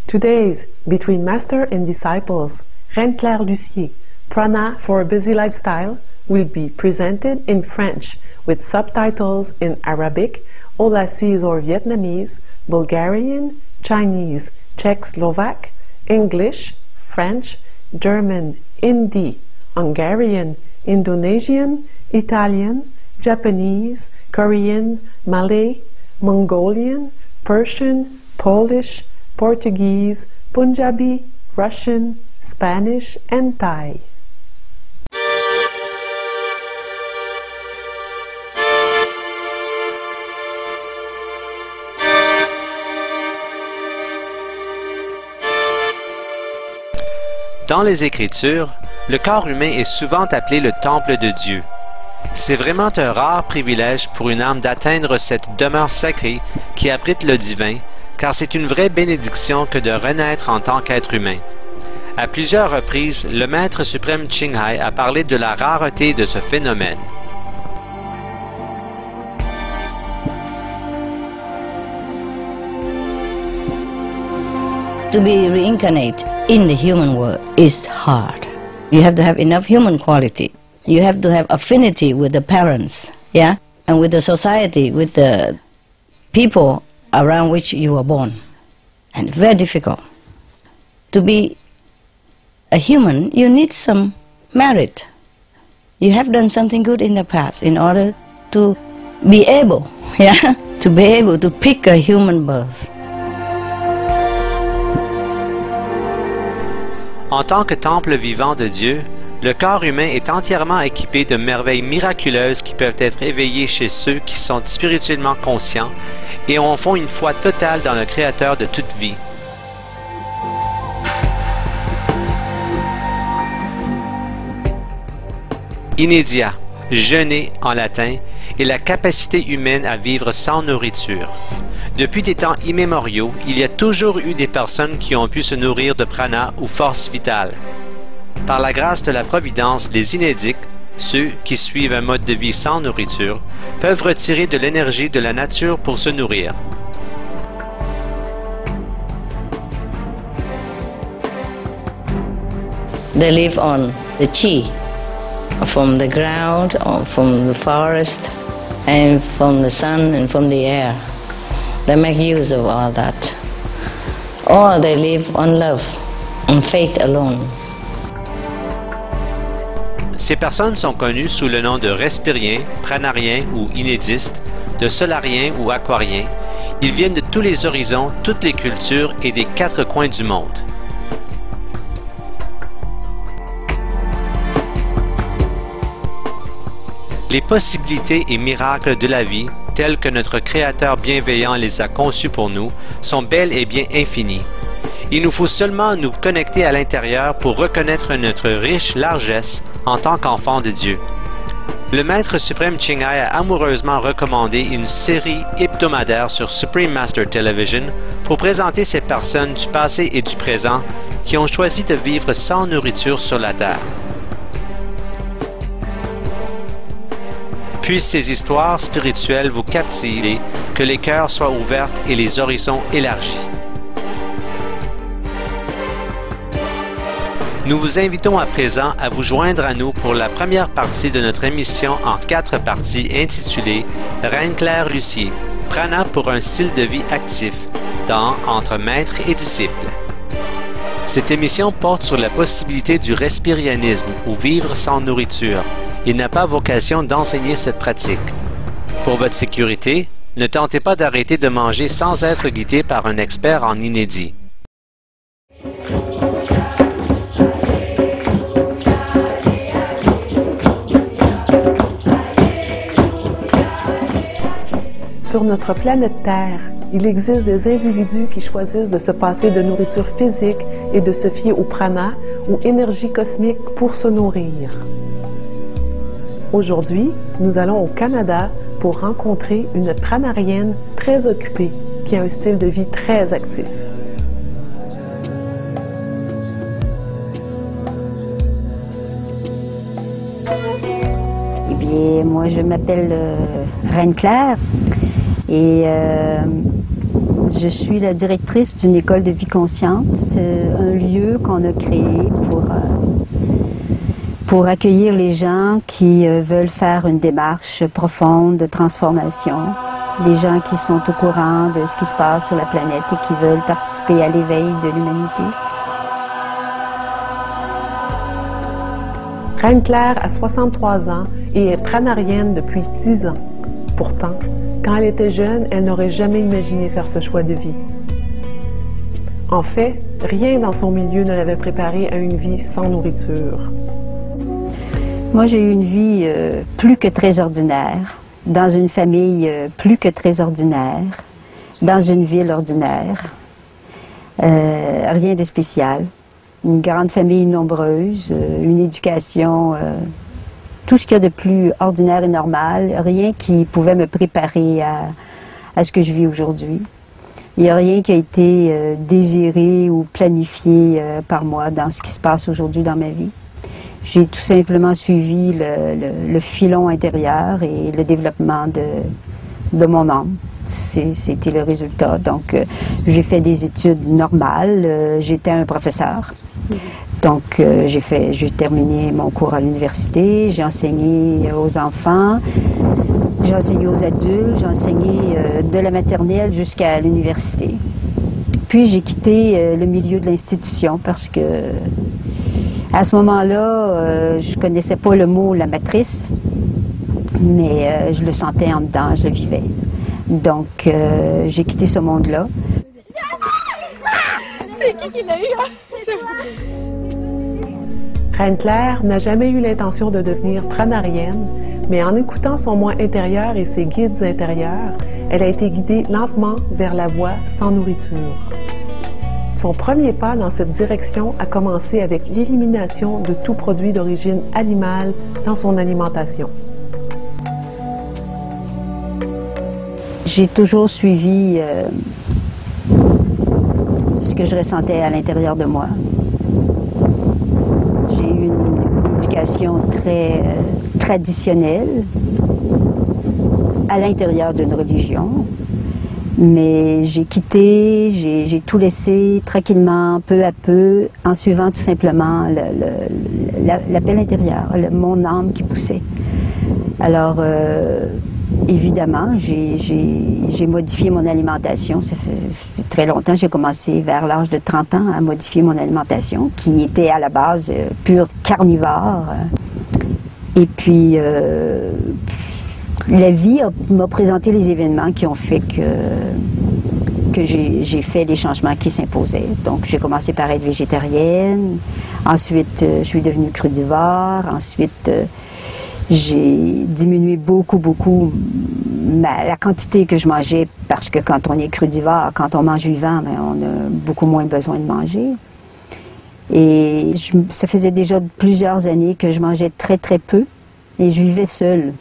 Today's Between Master and Disciples, Reine-Claire Lucier, Prana for a Busy Lifestyle, will be presented in French with subtitles in Arabic, Aulacese or Vietnamese, Bulgarian, Chinese, Czech, Slovak, English, French, German, Hindi, Hungarian, Indonesian, Italian, Japanese, Korean, Malay, Mongolian, Persian, Polish, Portuguese, Punjabi, Russian, Spanish, and Thai. Dans les Écritures, le corps humain est souvent appelé le temple de Dieu. C'est vraiment un rare privilège pour une âme d'atteindre cette demeure sacrée qui abrite le divin, car c'est une vraie bénédiction que de renaître en tant qu'être humain. À plusieurs reprises, le Maître suprême Ching Hai a parlé de la rareté de ce phénomène. To be reincarnate in the human world is hard. You have to have enough human quality. You have to have affinity with the parents, yeah, and with the society, with the people around which you were born. And very difficult. To be a human, you need some merit. You have done something good in the past in order to be able, yeah, to be able to pick a human birth. En tant que temple vivant de Dieu, le corps humain est entièrement équipé de merveilles miraculeuses qui peuvent être éveillées chez ceux qui sont spirituellement conscients et en font une foi totale dans le Créateur de toute vie. Inédia, jeûner en latin, est la capacité humaine à vivre sans nourriture. Depuis des temps immémoriaux, il y a toujours eu des personnes qui ont pu se nourrir de prana ou force vitale. Par la grâce de la Providence, les inédiques, ceux qui suivent un mode de vie sans nourriture, peuvent retirer de l'énergie de la nature pour se nourrir. They live on the chi, from the ground, or from the forest, and from the sun and from the air. They make use of all that. Or they live on love, on faith alone. Ces personnes sont connues sous le nom de respiriens, pranariens ou inédistes, de solariens ou aquariens. Ils viennent de tous les horizons, toutes les cultures et des quatre coins du monde. Les possibilités et miracles de la vie, tels que notre Créateur bienveillant les a conçus pour nous, sont bel et bien infinis. Il nous faut seulement nous connecter à l'intérieur pour reconnaître notre riche largesse en tant qu'enfants de Dieu. Le Maître suprême Ching Hai a amoureusement recommandé une série hebdomadaire sur Supreme Master Television pour présenter ces personnes du passé et du présent qui ont choisi de vivre sans nourriture sur la terre. Puissent ces histoires spirituelles vous captiver, que les cœurs soient ouverts et les horizons élargis. Nous vous invitons à présent à vous joindre à nous pour la première partie de notre émission en 4 parties intitulée « Reine-Claire Lucier, prana pour un style de vie actif » dans « Entre maître et disciple ». Cette émission porte sur la possibilité du respirianisme ou vivre sans nourriture. Il n'a pas vocation d'enseigner cette pratique. Pour votre sécurité, ne tentez pas d'arrêter de manger sans être guidé par un expert en inédit. Sur notre planète Terre, il existe des individus qui choisissent de se passer de nourriture physique et de se fier au prana ou énergie cosmique pour se nourrir. Aujourd'hui, nous allons au Canada pour rencontrer une pranarienne très occupée qui a un style de vie très actif. Eh bien, moi, je m'appelle Reine-Claire et Je suis la directrice d'une école de vie consciente. C'est un lieu qu'on a créé pour accueillir les gens qui veulent faire une démarche profonde de transformation. Les gens qui sont au courant de ce qui se passe sur la planète et qui veulent participer à l'éveil de l'humanité. Reine-Claire a 63 ans et est pranarienne depuis 10 ans. Pourtant, quand elle était jeune, elle n'aurait jamais imaginé faire ce choix de vie. En fait, rien dans son milieu ne l'avait préparée à une vie sans nourriture. Moi, j'ai eu une vie plus que très ordinaire, dans une famille plus que très ordinaire, dans une ville ordinaire. Rien de spécial. Une grande famille nombreuse, une éducation, tout ce qu'il y a de plus ordinaire et normal, rien qui pouvait me préparer à ce que je vis aujourd'hui. Il n'y a rien qui a été désiré ou planifié par moi dans ce qui se passe aujourd'hui dans ma vie. J'ai tout simplement suivi le filon intérieur et le développement de mon âme. C'était le résultat. Donc, j'ai fait des études normales. J'étais un professeur. Donc, j'ai terminé mon cours à l'université. J'ai enseigné aux enfants. J'ai enseigné aux adultes. J'ai enseigné de la maternelle jusqu'à l'université. Puis, j'ai quitté le milieu de l'institution parce que, à ce moment-là, je ne connaissais pas le mot « la matrice », mais je le sentais en dedans, je le vivais. Donc, j'ai quitté ce monde-là. C'est qui l'a eu? Reine-Claire n'a jamais eu l'intention de devenir pranarienne, mais en écoutant son moi intérieur et ses guides intérieurs, elle a été guidée lentement vers la voie sans nourriture. Son premier pas dans cette direction a commencé avec l'élimination de tout produit d'origine animale dans son alimentation. J'ai toujours suivi ce que je ressentais à l'intérieur de moi. J'ai eu une éducation très traditionnelle à l'intérieur d'une religion, mais j'ai quitté, j'ai tout laissé tranquillement, peu à peu, en suivant tout simplement l'appel intérieur, mon âme qui poussait. Alors, évidemment, j'ai modifié mon alimentation. C'est très longtemps. J'ai commencé vers l'âge de 30 ans à modifier mon alimentation, qui était à la base pure carnivore. Et puis, la vie m'a présenté les événements qui ont fait que j'ai fait les changements qui s'imposaient. Donc, j'ai commencé par être végétarienne. Ensuite, je suis devenue crudivore. Ensuite, j'ai diminué beaucoup la quantité que je mangeais parce que quand on est crudivore, quand on mange vivant, bien, on a beaucoup moins besoin de manger. Et ça faisait déjà plusieurs années que je mangeais très peu et je vivais seule.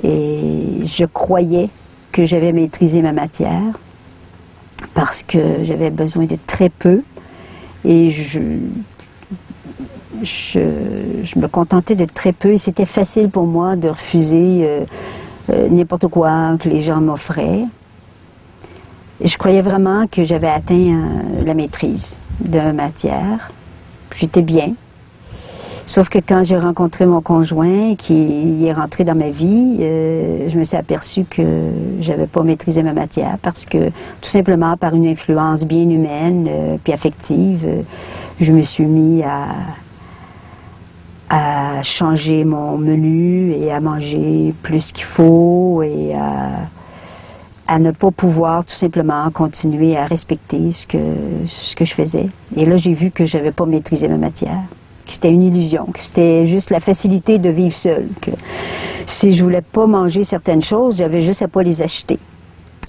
Et je croyais que j'avais maîtrisé ma matière parce que j'avais besoin de très peu et je me contentais de très peu et c'était facile pour moi de refuser n'importe quoi que les gens m'offraient. Et je croyais vraiment que j'avais atteint la maîtrise de ma matière. J'étais bien. Sauf que quand j'ai rencontré mon conjoint qui est rentré dans ma vie, je me suis aperçue que j'avais pas maîtrisé ma matière parce que tout simplement par une influence bien humaine puis affective, je me suis mis à changer mon menu et à manger plus qu'il faut et à ne pas pouvoir tout simplement continuer à respecter ce que je faisais. Et là, j'ai vu que j'avais pas maîtrisé ma matière, que c'était une illusion, que c'était juste la facilité de vivre seule, que si je voulais pas manger certaines choses, j'avais juste à pas les acheter.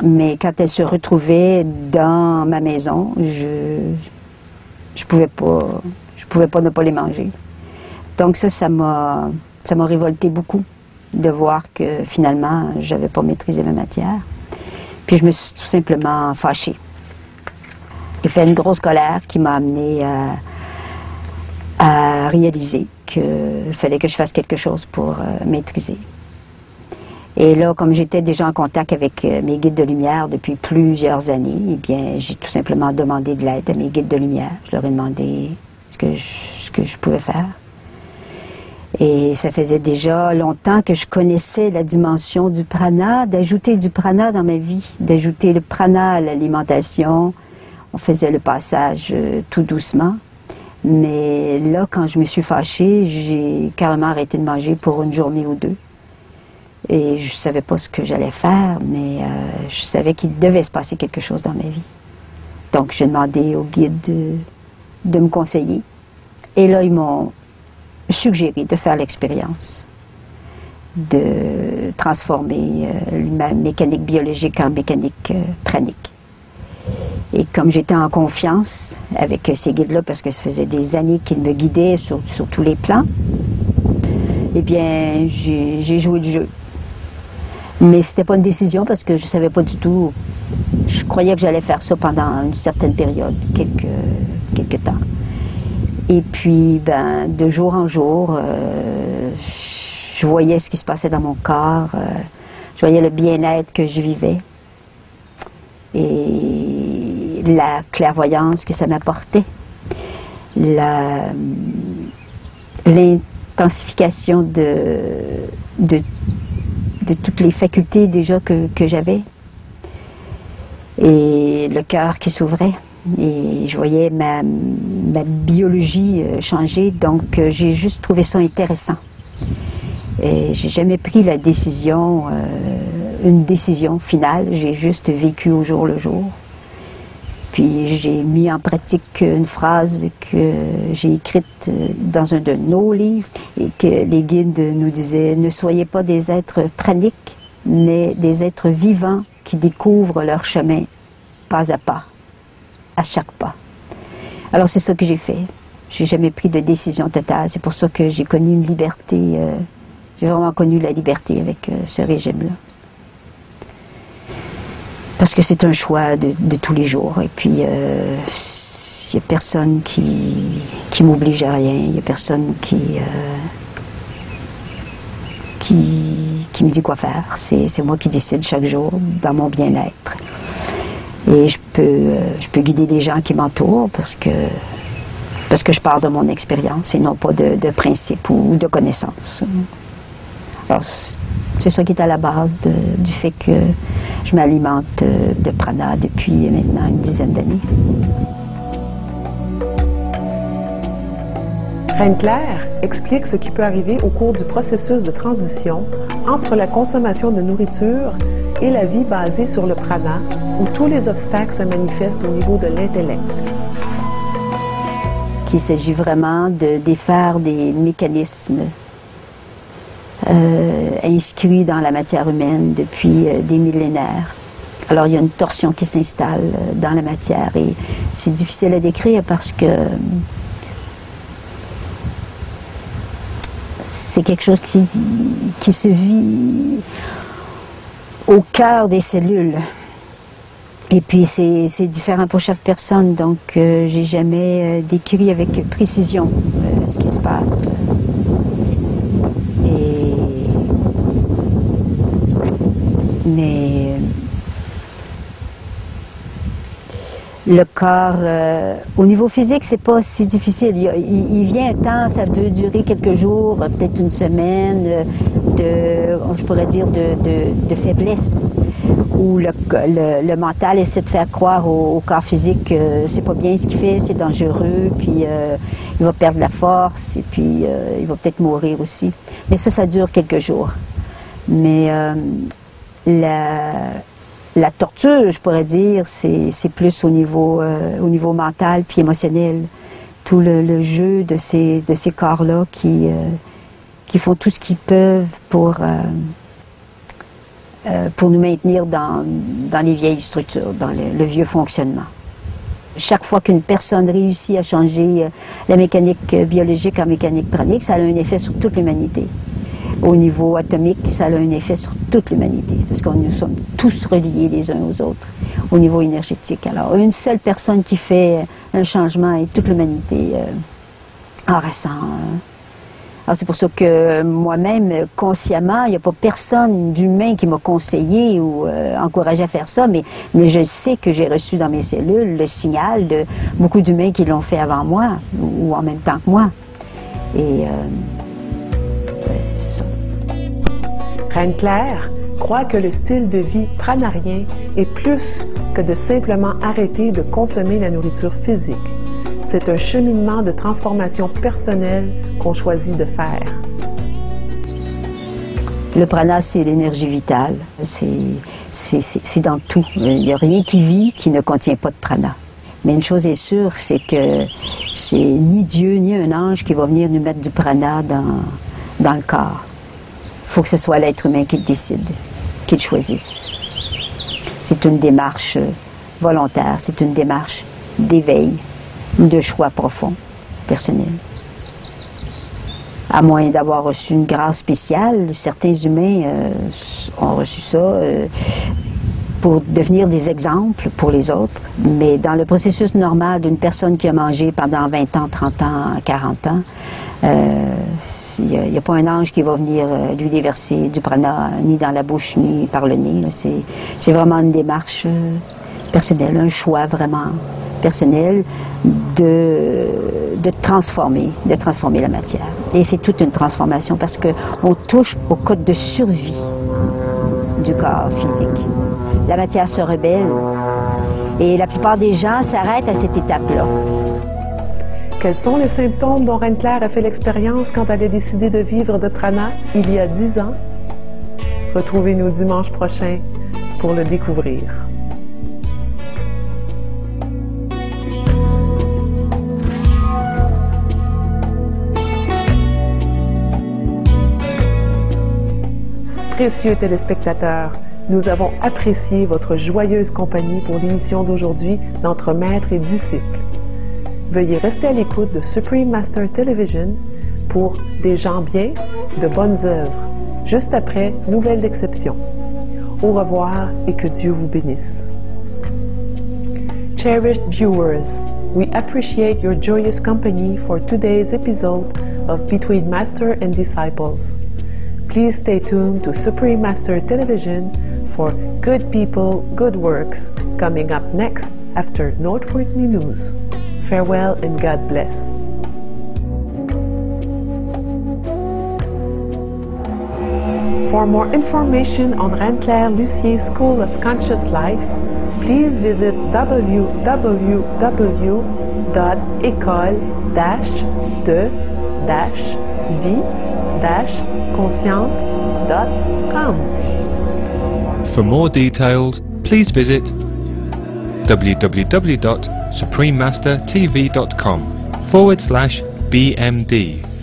Mais quand elles se retrouvaient dans ma maison, je pouvais pas ne pas les manger. Donc ça m'a révolté beaucoup de voir que finalement, j'avais pas maîtrisé ma matière. Puis je me suis tout simplement fâchée. J'ai fait une grosse colère qui m'a amenée à réaliser qu'il fallait que je fasse quelque chose pour maîtriser. Et là, comme j'étais déjà en contact avec mes guides de lumière depuis plusieurs années, eh bien, j'ai tout simplement demandé de l'aide à mes guides de lumière. Je leur ai demandé ce que je pouvais faire. Et ça faisait déjà longtemps que je connaissais la dimension du prana, d'ajouter du prana dans ma vie, d'ajouter le prana à l'alimentation. On faisait le passage tout doucement. Mais là, quand je me suis fâchée, j'ai carrément arrêté de manger pour une journée ou deux. Et je ne savais pas ce que j'allais faire, mais je savais qu'il devait se passer quelque chose dans ma vie. Donc, j'ai demandé au guide de me conseiller. Et là, ils m'ont suggéré de faire l'expérience, de transformer ma mécanique biologique en mécanique pranique. Et comme j'étais en confiance avec ces guides-là, parce que ça faisait des années qu'ils me guidaient sur tous les plans, eh bien, j'ai joué le jeu. Mais c'était pas une décision parce que je savais pas du tout. Je croyais que j'allais faire ça pendant une certaine période, quelques temps. Et puis, ben, de jour en jour, je voyais ce qui se passait dans mon corps, je voyais le bien-être que je vivais et la clairvoyance que ça m'apportait, l'intensification de toutes les facultés déjà que j'avais et le cœur qui s'ouvrait. Et je voyais ma biologie changer, donc j'ai juste trouvé ça intéressant. Et j'ai jamais pris la décision, une décision finale, j'ai juste vécu au jour le jour. Puis j'ai mis en pratique une phrase que j'ai écrite dans un de nos livres et que les guides nous disaient « Ne soyez pas des êtres praniques, mais des êtres vivants qui découvrent leur chemin pas à pas, à chaque pas. » Alors c'est ça que j'ai fait. J'ai jamais pris de décision totale. C'est pour ça que j'ai connu une liberté. J'ai vraiment connu la liberté avec ce régime-là. Parce que c'est un choix de tous les jours. Et puis, il n'y a personne qui m'oblige à rien. Il n'y a personne qui me dit quoi faire. C'est moi qui décide chaque jour dans mon bien-être. Et je peux guider les gens qui m'entourent parce que je pars de mon expérience et non pas de principe ou de connaissances. Alors, c'est ça qui est à la base du fait que je m'alimente de prana depuis maintenant une dizaine d'années. Reine Claire explique ce qui peut arriver au cours du processus de transition entre la consommation de nourriture et la vie basée sur le prana, où tous les obstacles se manifestent au niveau de l'intellect. Il s'agit vraiment de défaire des mécanismes inscrits dans la matière humaine depuis des millénaires. Alors il y a une torsion qui s'installe dans la matière et c'est difficile à décrire parce que c'est quelque chose qui se vit au cœur des cellules. Et puis c'est différent pour chaque personne, donc j'ai jamais décrit avec précision ce qui se passe. Mais le corps, au niveau physique, c'est pas si difficile. Il vient un temps, ça peut durer quelques jours, peut-être une semaine, je pourrais dire de faiblesse, où le mental essaie de faire croire au corps physique que c'est pas bien ce qu'il fait, c'est dangereux, puis il va perdre la force, et puis il va peut-être mourir aussi. Mais ça dure quelques jours. Mais la torture, je pourrais dire, c'est plus au niveau mental puis émotionnel. Tout le jeu de ces corps-là qui font tout ce qu'ils peuvent pour nous maintenir dans les vieilles structures, dans le vieux fonctionnement. Chaque fois qu'une personne réussit à changer la mécanique biologique en mécanique pranique, ça a un effet sur toute l'humanité. Au niveau atomique, ça a un effet sur toute l'humanité, parce que nous sommes tous reliés les uns aux autres, au niveau énergétique. Alors, une seule personne qui fait un changement et toute l'humanité en ressent Alors c'est pour ça que moi-même, consciemment, il n'y a pas personne d'humain qui m'a conseillé ou encouragé à faire ça, mais je sais que j'ai reçu dans mes cellules le signal de beaucoup d'humains qui l'ont fait avant moi ou en même temps que moi. Et c'est ça. Reine Claire croit que le style de vie pranarien est plus que de simplement arrêter de consommer la nourriture physique. C'est un cheminement de transformation personnelle qu'on choisit de faire. Le prana, c'est l'énergie vitale. C'est dans tout. Il n'y a rien qui vit qui ne contient pas de prana. Mais une chose est sûre, c'est que c'est ni Dieu ni un ange qui va venir nous mettre du prana dans le corps. Il faut que ce soit l'être humain qui le décide, qui le choisisse. C'est une démarche volontaire, c'est une démarche d'éveil, de choix profond, personnel. À moins d'avoir reçu une grâce spéciale, certains humains ont reçu ça pour devenir des exemples pour les autres. Mais dans le processus normal d'une personne qui a mangé pendant 20 ans, 30 ans, 40 ans, il n'y a pas un ange qui va venir lui déverser du prana, ni dans la bouche, ni par le nez. C'est vraiment une démarche personnelle, un choix vraiment personnel de transformer la matière. Et c'est toute une transformation parce qu'on touche au code de survie du corps physique. La matière se rebelle et la plupart des gens s'arrêtent à cette étape-là. Quels sont les symptômes dont Reine Claire a fait l'expérience quand elle a décidé de vivre de prana il y a 10 ans? Retrouvez-nous dimanche prochain pour le découvrir. Précieux téléspectateurs, nous avons apprécié votre joyeuse compagnie pour l'émission d'aujourd'hui d'Entre Maître et Disciple. Veuillez rester à l'écoute de Supreme Master Television pour des gens bien, de bonnes œuvres, juste après Nouvelles d'exception. Au revoir et que Dieu vous bénisse. Cherished viewers, we appreciate your joyous company for today's episode of Between Master and Disciples. Please stay tuned to Supreme Master Television for Good People, Good Works coming up next after Noteworthy News. Farewell and God bless. For more information on Reine Claire Lucier School of Conscious Life, please visit www.école-de-vie-consciente.com. For more details, please visit www.suprememastertv.com/BMD.